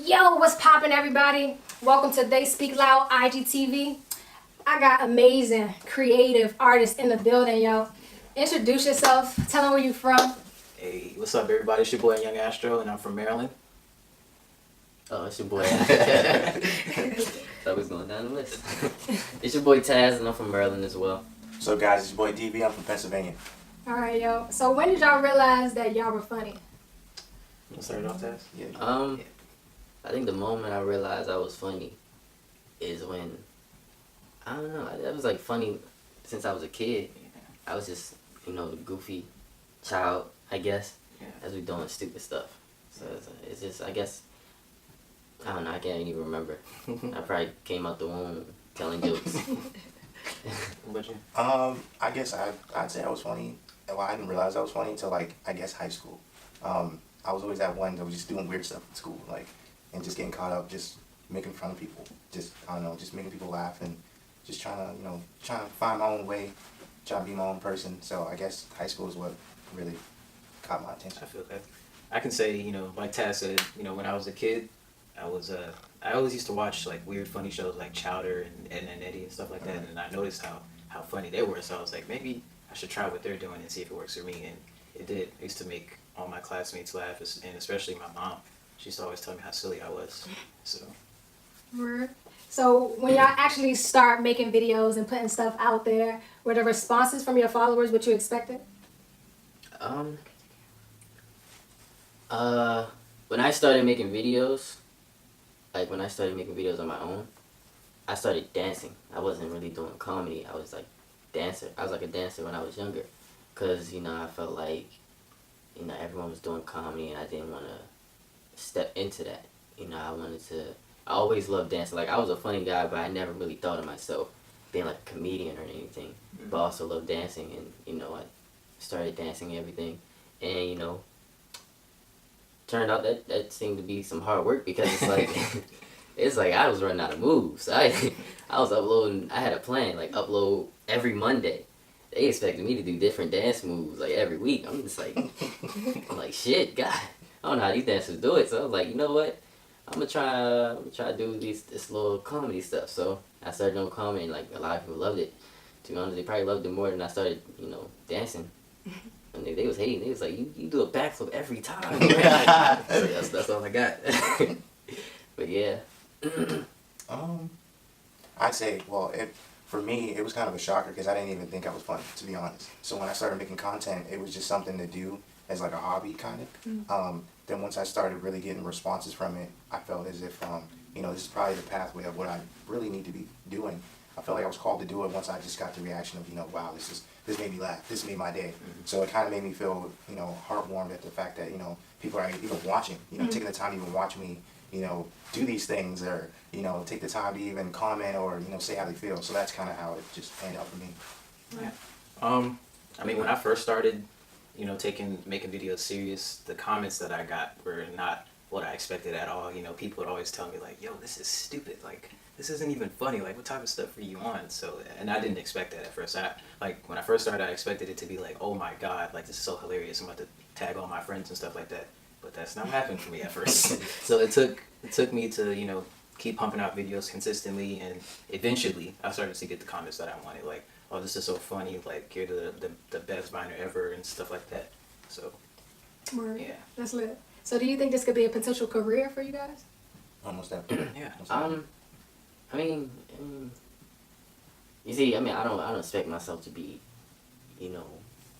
Yo, what's poppin', everybody? Welcome to They Speak Loud IGTV. I got amazing, creative artists in the building, yo. Introduce yourself. Tell them where you from. Hey, what's up, everybody? It's your boy Young Astro, and I'm from Maryland. Oh, it's your boy. Thought we was going down the list. It's your boy Taz, and I'm from Maryland as well. So guys, it's your boy DB. I'm from Pennsylvania. All right, yo. So when did y'all realize that y'all were funny? You want to start it off, Taz? Yeah. I think the moment I realized I was funny is when, I don't know, that was like funny since I was a kid. I was just, the goofy child, I guess, as we doing stupid stuff. So it's just, I guess, I don't know, I can't even remember. I probably came out the womb telling jokes. What about you? I guess I'd say I was funny. Well, I didn't realize I was funny until I guess high school. I was always that one that was just doing weird stuff in school, and just getting caught up, just making fun of people, just making people laugh and just trying to find my own way, trying to be my own person. So I guess high school is what really caught my attention. I feel that. I can say, like Taz said, when I was a kid, I always used to watch like weird, funny shows like Chowder and Eddie and stuff like that, and I noticed how funny they were. So I was like, maybe I should try what they're doing and see if it works for me. And it did. It used to make all my classmates laugh, and especially my mom. She used to always tell me how silly I was. So. Word. So when y'all actually start making videos and putting stuff out there, were the responses from your followers what you expected? When I started making videos, on my own, I started dancing. I wasn't really doing comedy. I was like dancer. I was like a dancer when I was younger, cause I felt like everyone was doing comedy and I didn't want to step into that. I always loved dancing. Like, I was a funny guy, but I never really thought of myself being like a comedian or anything. Mm-hmm. But I also loved dancing, and I started dancing and everything, and turned out that seemed to be some hard work, because it's like it's like I was running out of moves. I was uploading. I had a plan, like upload every Monday. They expected me to do different dance moves like every week. I'm just like, shit, God, I don't know how these dancers do it. So I was like, you know what? I'm gonna try to do this little comedy stuff. So I started doing comedy, and like a lot of people loved it. To be honest, they probably loved it more than I started, dancing. And they was hating. They was like, you do a backflip every time. So that's all I got. But yeah. I'd say, for me, it was kind of a shocker because I didn't even think I was funny, to be honest. So when I started making content, it was just something to do as like a hobby, kind of. Mm-hmm. Then once I started really getting responses from it, I felt as if, this is probably the pathway of what I really need to be doing. I felt like I was called to do it once I just got the reaction of, wow, this made me laugh. This made my day. Mm-hmm. So it kind of made me feel, heartwarmed at the fact that, people are even watching, Mm-hmm. taking the time to even watch me, do these things, or, take the time to even comment or, say how they feel. So that's kind of how it just panned out for me. Yeah. When I first started, making videos serious, the comments that I got were not what I expected at all. People would always tell me like, yo, this is stupid. Like, this isn't even funny. Like, what type of stuff are you on? So, and I didn't expect that at first. When I first started, I expected it to be like, oh my God, like, this is so hilarious. I'm about to tag all my friends and stuff like that. But that's not what happened for me at first. So it took me to, keep pumping out videos consistently, and eventually I started to get the comments that I wanted. Like, oh, this is so funny. Like, you're the best viner ever and stuff like that. So, Word. yeah. That's lit. So do you think this could be a potential career for you guys? Almost definitely. Yeah. You see, I don't expect myself to be,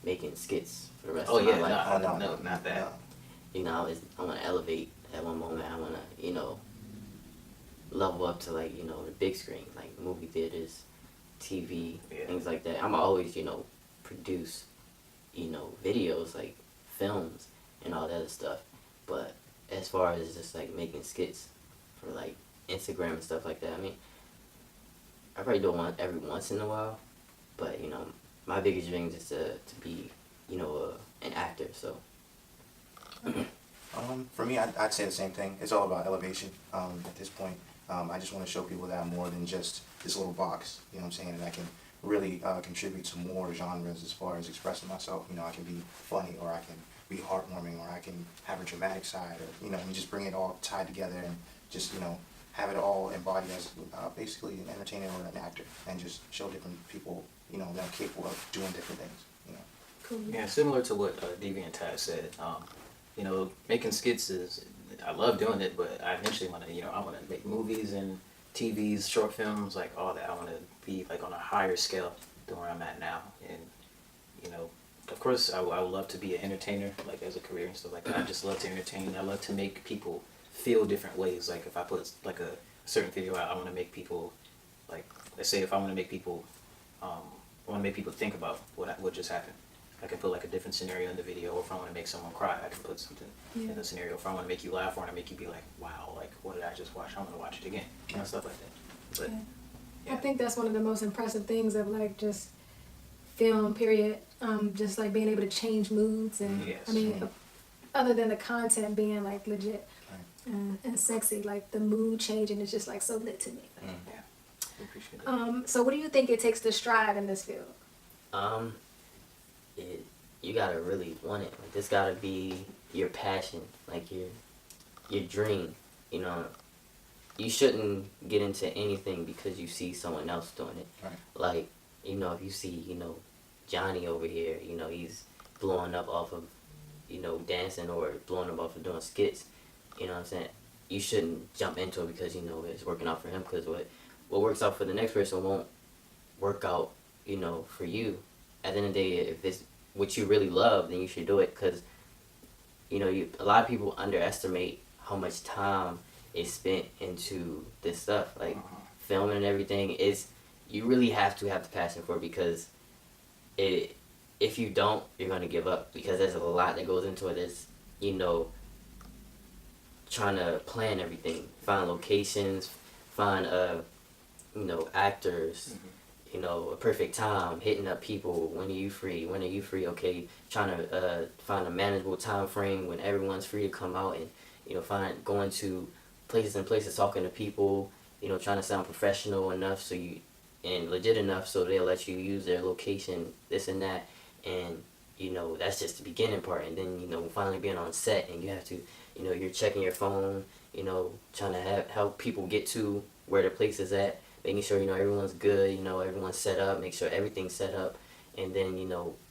making skits for the rest Oh of yeah, my life. no, not that. I want to elevate at one moment. I want to, level up to like, the big screen, like movie theaters, TV, things like that. I'm always, produce, videos, like films and all that other stuff. But as far as just like making skits for like Instagram and stuff like that, I probably do one every once in a while. But my biggest dream is to be, an actor. So. For me, I'd say the same thing. It's all about elevation at this point. I just want to show people that I'm more than just this little box, what I'm saying, and I can really contribute to more genres as far as expressing myself. I can be funny, or I can be heartwarming, or I can have a dramatic side, or, and just bring it all tied together and just, have it all embodied as basically an entertainer or an actor, and just show different people, that are capable of doing different things. Cool. Yeah, similar to what Deviant Taz said. Making skits is, I love doing it, but I eventually want to, I want to make movies and TVs, short films, like all that. I want to be like on a higher scale than where I'm at now. And, of course, I would love to be an entertainer, like as a career and stuff like that. I just love to entertain. I love to make people feel different ways. Like if I put like a certain video out, I want to make people, like, let's say if I want to make people, I want to make people think about what just happened. I can put like a different scenario in the video, or if I want to make someone cry, I can put something in the scenario. If I want to make you laugh, or I want to make you be like, wow, like what did I just watch? I want to watch it again, stuff like that. But I think that's one of the most impressive things of like just film, period. Just like being able to change moods, and Yes. I mean, other than the content being like legit and sexy, like the mood changing is just like so lit to me. yeah, I appreciate it. So what do you think it takes to strive in this field? You gotta really want it. Like, this gotta be your passion, like your dream. You shouldn't get into anything because you see someone else doing it. Right. Like, if you see, Johnny over here, he's blowing up off of, dancing, or blowing up off of doing skits. You know what I'm saying? You shouldn't jump into it because it's working out for him. Because what works out for the next person won't work out, for you. At the end of the day, if it's what you really love, then you should do it. Because a lot of people underestimate how much time is spent into this stuff, like filming and everything. You really have to have the passion for it, because if you don't, you're gonna give up, because there's a lot that goes into it. There's trying to plan everything, find locations, find actors, a perfect time, hitting up people. When are you free? Okay, trying to find a manageable time frame when everyone's free to come out, and going to places, talking to people, trying to sound professional enough and legit enough so they'll let you use their location, this and that. And that's just the beginning part. And then finally being on set, and you have to you're checking your phone, trying to help people get to where the place is at, making sure everyone's good, everyone's set up, make sure everything's set up, and then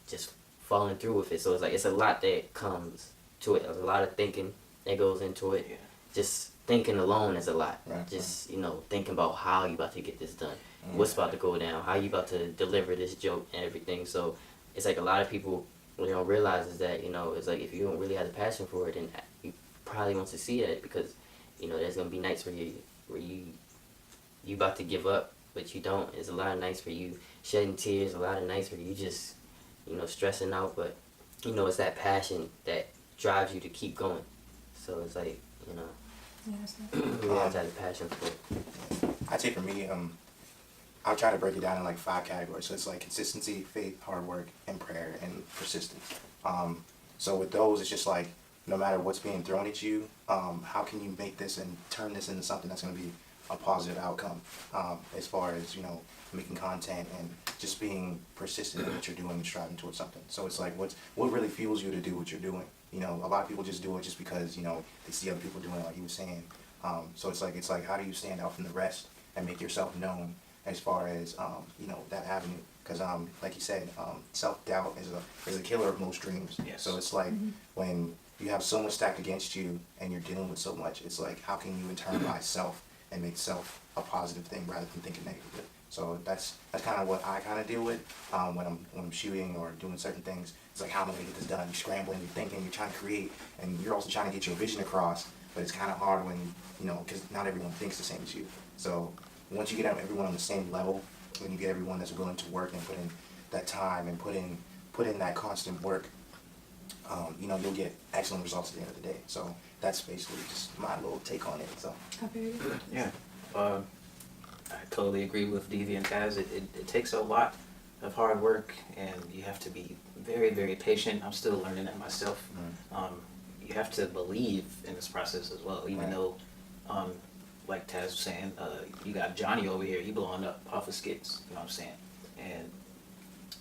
just following through with it. So it's a lot that comes to it. There's a lot of thinking that goes into it. Yeah. Just thinking alone is a lot. Right. Just thinking about how you about to get this done, what's about to go down, how you about to deliver this joke and everything. So it's like a lot of people what they don't realize is that it's like if you don't really have the passion for it, then you probably won't succeed at it, because there's gonna be nights where you about to give up, but you don't. There's a lot of nights where you shedding tears, a lot of nights where you just stressing out, but it's that passion that drives you to keep going. So it's like you have to have the passion for it. I'd say for me, I'll try to break it down in like 5 categories. So it's like consistency, faith, hard work, and prayer, and persistence. So with those, it's just like no matter what's being thrown at you, how can you make this and turn this into something that's going to be a positive outcome, as far as making content and just being persistent in what you're doing and striving towards something. So it's like what really fuels you to do what you're doing. A lot of people just do it just because they see other people doing it, like you were saying. So it's like how do you stand out from the rest and make yourself known as far as that avenue? Because like you said, self-doubt is a killer of most dreams. Yes. So it's like when you have so much stacked against you and you're dealing with so much, it's like how can you internalize self and make self a positive thing rather than thinking negatively. So that's kind of what I kind of deal with when I'm shooting or doing certain things. It's like, how am I gonna get this done? You're scrambling, you're thinking, you're trying to create, and you're also trying to get your vision across. But it's kind of hard when because not everyone thinks the same as you. So once you get everyone on the same level, when you get everyone that's willing to work and put in that time and put in that constant work, you'll get excellent results at the end of the day. So that's basically just my little take on it. So. Yeah. I totally agree with Devi and Taz. It takes a lot of hard work, and you have to be very, very patient. I'm still learning that myself. You have to believe in this process as well, even though, like Taz was saying, you got Johnny over here, he blowing up off of skits, you know what I'm saying? And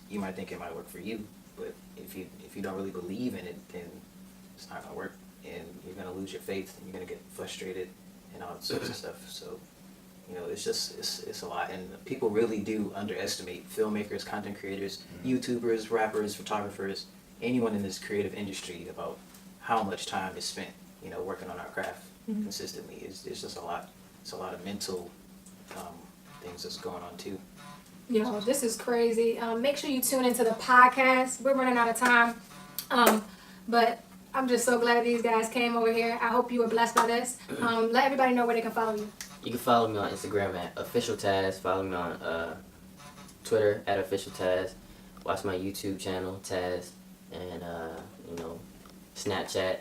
you might think it might work for you, but if you don't really believe in it, then It's not gonna work, and you're gonna lose your faith, and you're gonna get frustrated, and all sorts of stuff. So, you know, it's just it's a lot, and people really do underestimate filmmakers, content creators, YouTubers, rappers, photographers, anyone in this creative industry about how much time is spent, you know, working on our craft consistently. It's just a lot. It's a lot of mental things that's going on too. Yo, this is crazy. Make sure you tune into the podcast. We're running out of time. But I'm just so glad these guys came over here. I hope you were blessed by this. Let everybody know where they can follow you. You can follow me on Instagram at official Taz. Follow me on Twitter at official Taz. Watch my YouTube channel Taz, and you know, Snapchat.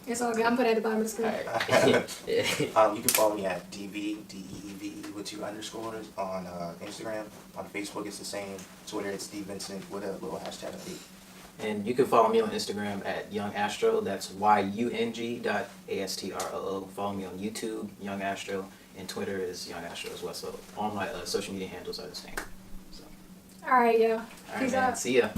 It's all good. I'm putting it at the bottom of the screen. Alright. You can follow me at DeeV with 2 underscores on Instagram. On Facebook, it's the same. Twitter, it's Steve Vincent with a little hashtag of D. And you can follow me on Instagram at Young Astro. That's YUNG.ASTROO. Follow me on YouTube, Young Astro, and Twitter is Young Astro as well. So all my social media handles are the same. So, All right, yo. all right, Peace man. out. See ya.